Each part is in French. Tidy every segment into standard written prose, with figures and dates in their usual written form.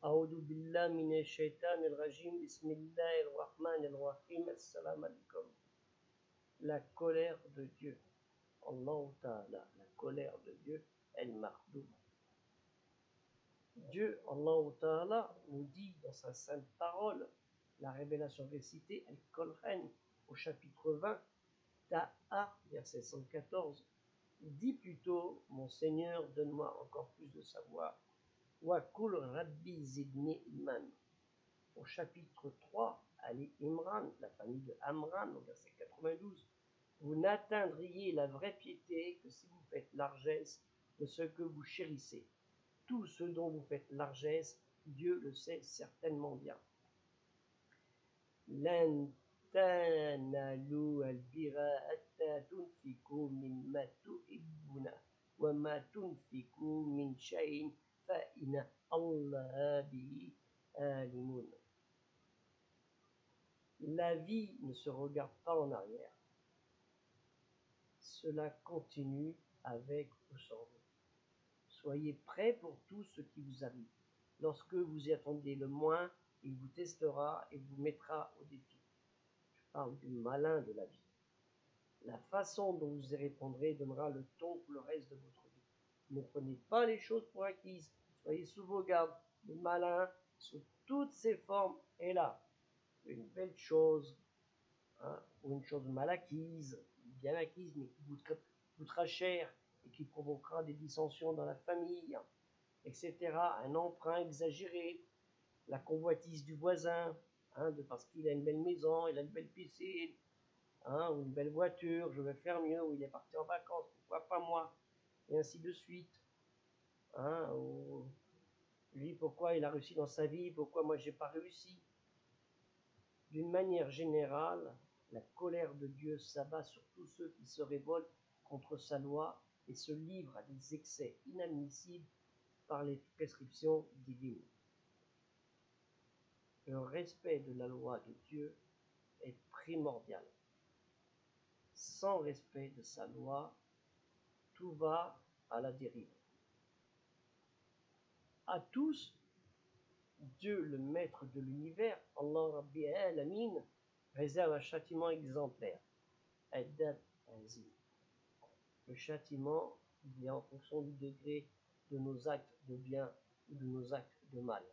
A'udhu billah minash shaitanir rajim. Bismillahir rahmanir rahim. Assalamu alaikum. La colère de Dieu. Allah Ta'ala. La colère de Dieu. El-Mahdoum. Dieu, Allah Ta'ala, nous dit dans sa sainte parole, la révélation récitée, Al-Qur'an, au chapitre 20, Ta'a, verset 114, dit plutôt, mon Seigneur, donne-moi encore plus de savoir. Wa kul rabbi zidni ilman. Au chapitre 3, Ali Imran, la famille de Amran, au verset 92, vous n'atteindriez la vraie piété que si vous faites largesse de ce que vous chérissez. Tout ce dont vous faites largesse, Dieu le sait certainement bien. Lan tanalu al-bira hatta tunfiku mimma tuhibbuna wa ma tunfiku min shay'in fa inna Allah bihi alimun. La vie ne se regarde pas en arrière. Cela continue avec ou sans vous. Soyez prêts pour tout ce qui vous arrive. Lorsque vous y attendez le moins, il vous testera et vous mettra au défi. Je parle du malin de la vie. La façon dont vous y répondrez donnera le ton pour le reste de votre vie. Ne prenez pas les choses pour acquises. Soyez sous vos gardes. Le malin, sous toutes ses formes, est là. Une belle chose, ou une chose mal acquise, bien acquise, mais qui coûtera cher et qui provoquera des dissensions dans la famille, etc. Un emprunt exagéré, la convoitise du voisin, parce qu'il a une belle maison, il a une belle piscine, ou une belle voiture, je vais faire mieux, ou il est parti en vacances, pourquoi pas moi, et ainsi de suite. Ou lui, pourquoi il a réussi dans sa vie, pourquoi moi j'ai pas réussi. D'une manière générale, la colère de Dieu s'abat sur tous ceux qui se révoltent contre sa loi et se livrent à des excès inadmissibles par les prescriptions divines. Le respect de la loi de Dieu est primordial. Sans respect de sa loi, tout va à la dérive. À tous, Dieu, le maître de l'univers, Allah Rabbi Alamin, réserve un châtiment exemplaire. Adab Azim. Le châtiment vient en fonction du degré de nos actes de bien ou de nos actes de mal.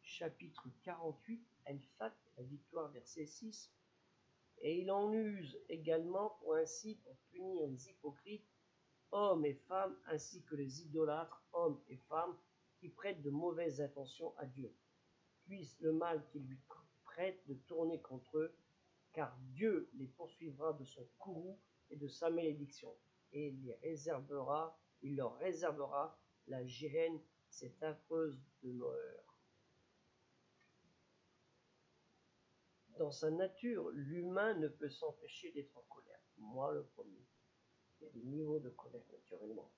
Chapitre 48, Al-Fat, la victoire, verset 6. Et il en use également pour punir les hypocrites, hommes et femmes, ainsi que les idolâtres, hommes et femmes, qui prêtent de mauvaises intentions à Dieu. Puisse le mal qui lui prête de tourner contre eux, car Dieu les poursuivra de son courroux et de sa malédiction, et il leur réservera la géhenne, cette affreuse demeure. Dans sa nature, l'humain ne peut s'empêcher d'être en colère. Moi, le premier. Il y a des niveaux de colère, naturellement.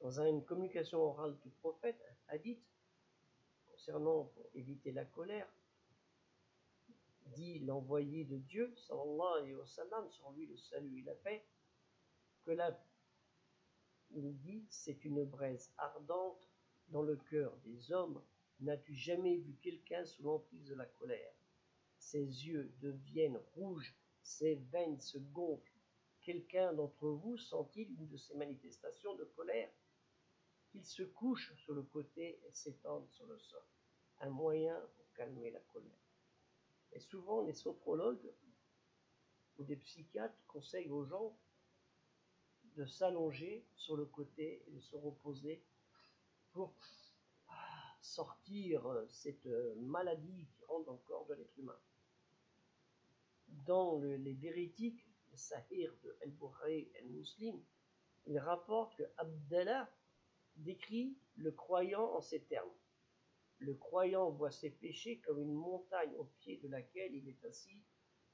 Dans une communication orale du prophète, un hadith, concernant, pour éviter la colère, dit l'envoyé de Dieu, sallallahu alayhi wa sallam, sur lui le salut et la paix, que il dit, c'est une braise ardente dans le cœur des hommes. N'as-tu jamais vu quelqu'un sous l'emprise de la colère? Ses yeux deviennent rouges, ses veines se gonflent. Quelqu'un d'entre vous sent-il une de ces manifestations de colère? Qu'il se couche sur le côté et s'étende sur le sol. Un moyen pour calmer la colère. Et souvent, les sophrologues ou des psychiatres conseillent aux gens de s'allonger sur le côté et de se reposer pour sortir cette maladie qui rentre dans le corps de l'être humain. Dans les véridiques, le Sahih de Al-Bukhari et Muslim, il rapporte que Abdallah décrit le croyant en ces termes. Le croyant voit ses péchés comme une montagne au pied de laquelle il est assis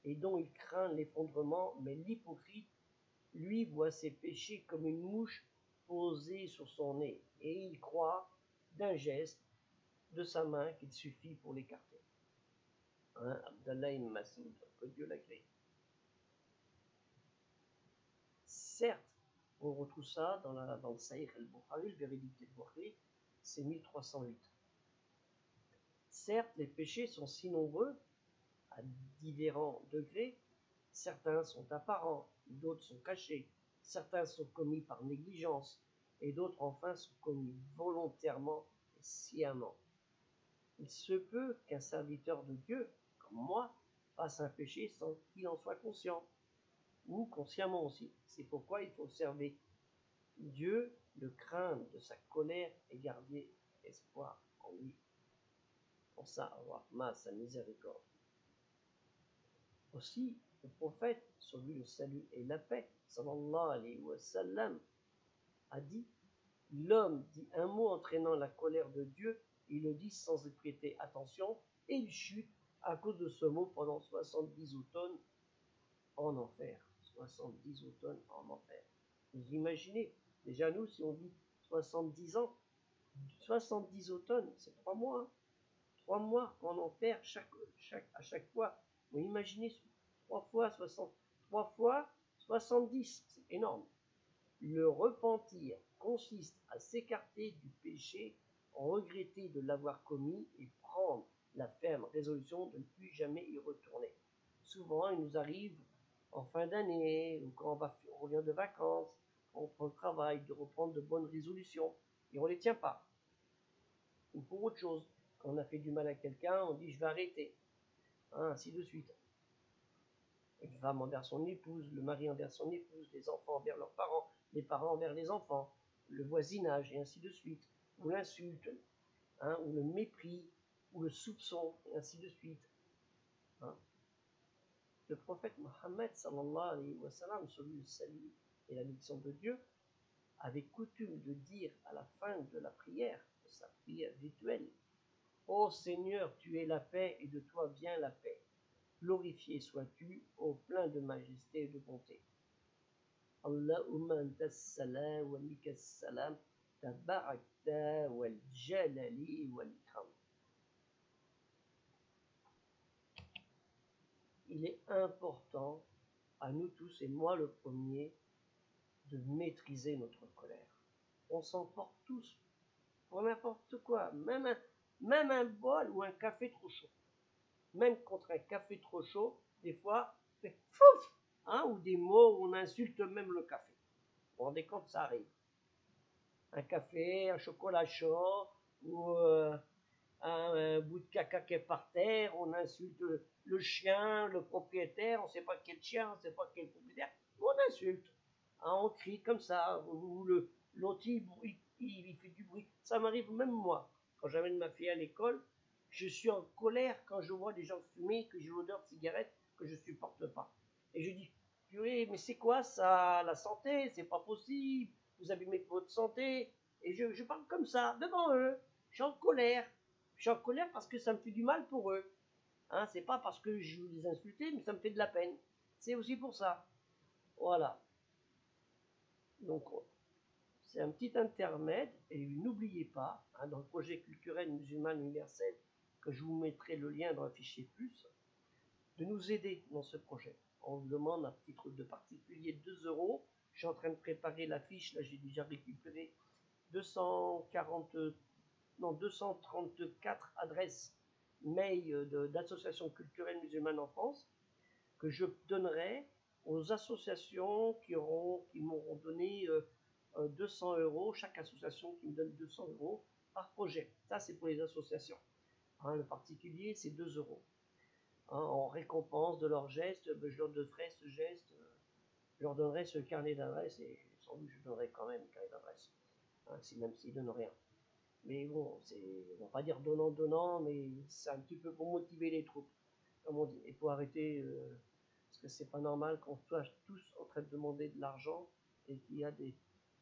et dont il craint l'effondrement, mais l'hypocrite, lui, voit ses péchés comme une mouche posée sur son nez, et il croit d'un geste de sa main qu'il suffit pour l'écarter. Abdallah ibn Mas'ud, que Dieu l'agrée. Certes, on retrouve ça dans le Sahih al-Bukhari, le véridique al-Bukhari, c'est 1308. Certes, les péchés sont si nombreux, à différents degrés. Certains sont apparents, d'autres sont cachés. Certains sont commis par négligence, et d'autres enfin sont commis volontairement et sciemment. Il se peut qu'un serviteur de Dieu, comme moi, fasse un péché sans qu'il en soit conscient, ou consciemment aussi. C'est pourquoi il faut observer Dieu, le craindre de sa colère et garder espoir en lui. Pour ça, avoir sa miséricorde. Aussi, le prophète, sur lui le salut et la paix, sallallahu alayhi wa sallam, a dit: l'homme dit un mot entraînant la colère de Dieu, il le dit sans y prêter attention, et il chute à cause de ce mot pendant 70 automnes en enfer. 70 automnes en enfer. Vous imaginez, déjà nous, si on dit 70 ans, 70 automnes, c'est 3 mois. 3 mois en enfer à chaque fois. Vous imaginez 3 fois 60, 3 fois 70, c'est énorme. Le repentir consiste à s'écarter du péché, en regretter de l'avoir commis et prendre la ferme résolution de ne plus jamais y retourner. Souvent, il nous arrive en fin d'année, ou quand on revient de vacances, quand on prend le travail, de reprendre de bonnes résolutions, et on ne les tient pas. Ou pour autre chose, quand on a fait du mal à quelqu'un, on dit je vais arrêter, ainsi de suite. Une femme envers son épouse, le mari envers son épouse, les enfants envers leurs parents, les parents envers les enfants, le voisinage, et ainsi de suite, ou l'insulte, ou le mépris, ou le soupçon, et ainsi de suite. Le prophète Mohammed, sallallahu alayhi wa sallam, celui le salut et la bénédiction de Dieu, avait coutume de dire à la fin de la prière, de sa prière rituelle: ô Seigneur, tu es la paix et de toi vient la paix. Glorifié sois-tu, ô plein de majesté et de bonté. Allahumma antas salam wa mikas salam, tabarakta wal jalali wal ikram. Il est important à nous tous, et moi le premier, de maîtriser notre colère. On s'emporte tous pour n'importe quoi, même un bol ou un café trop chaud. Même contre un café trop chaud, des fois, fait fouf, ou des mots où on insulte même le café. Vous vous rendez compte, ça arrive. Un café, un chocolat chaud, ou un bout de caca qui est par terre, on insulte le chien, le propriétaire, on ne sait pas quel chien, on ne sait pas quel propriétaire, on insulte. On crie comme ça, ou l'autre il fait du bruit. Ça m'arrive même moi, quand j'amène ma fille à l'école, je suis en colère quand je vois des gens fumer, que j'ai l'odeur de cigarette, que je ne supporte pas. Et je dis, purée, mais c'est quoi ça, la santé, c'est pas possible, vous abîmez votre santé. Et je parle comme ça, devant eux, je suis en colère. Je suis en colère parce que ça me fait du mal pour eux. C'est pas parce que je veux les insulter, mais ça me fait de la peine. C'est aussi pour ça. Voilà. Donc, c'est un petit intermède, et n'oubliez pas, dans le projet culturel musulman universel, que je vous mettrai le lien dans le fichier plus, de nous aider dans ce projet. On vous demande à titre de particulier 2 €. Je suis en train de préparer la fiche, là j'ai déjà récupéré 234 adresses mail d'associations culturelles musulmanes en France, que je donnerai aux associations qui m'auront donné 200 €, chaque association qui me donne 200 € par projet. Ça, c'est pour les associations. Le particulier, c'est 2 €. En récompense de leur geste, je leur donnerai ce geste, je leur donnerai ce carnet d'adresse, et sans doute je donnerai quand même un carnet d'adresse, même s'ils ne donnent rien. Mais bon, on va pas dire donnant, mais c'est un petit peu pour motiver les troupes, comme on dit. Et pour arrêter, parce que c'est pas normal qu'on soit tous en train de demander de l'argent, et qu'il y a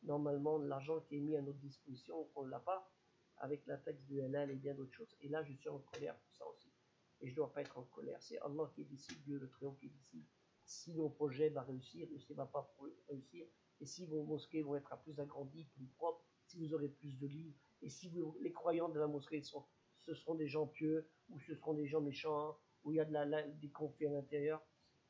normalement de l'argent qui est mis à notre disposition, qu'on ne l'a pas, avec la taxe du halal et bien d'autres choses. Et là, je suis en colère pour ça aussi. Et je ne dois pas être en colère. C'est Allah qui décide, Dieu le Très-Haut qui décide si nos projets vont réussir ou s'ils ne vont pas réussir, et si vos mosquées vont être plus agrandies, plus propres, si vous aurez plus de livres, et si les croyants de la mosquée ce seront des gens pieux, ou ce seront des gens méchants, où il y a des conflits à l'intérieur.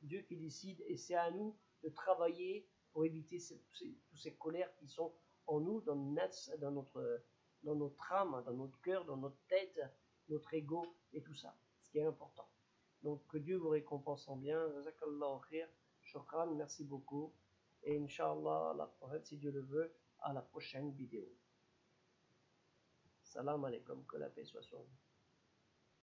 Dieu qui décide, et c'est à nous de travailler pour éviter toutes ces colères qui sont en nous, dans notre dans notre âme, dans notre cœur, dans notre tête, notre ego et tout ça, ce qui est important. Donc que Dieu vous récompense en bien. Jazakallahu khair. Shukran, merci beaucoup. Et Inch'Allah, la prochaine, si Dieu le veut, à la prochaine vidéo. Salam alaikum, que la paix soit sur vous.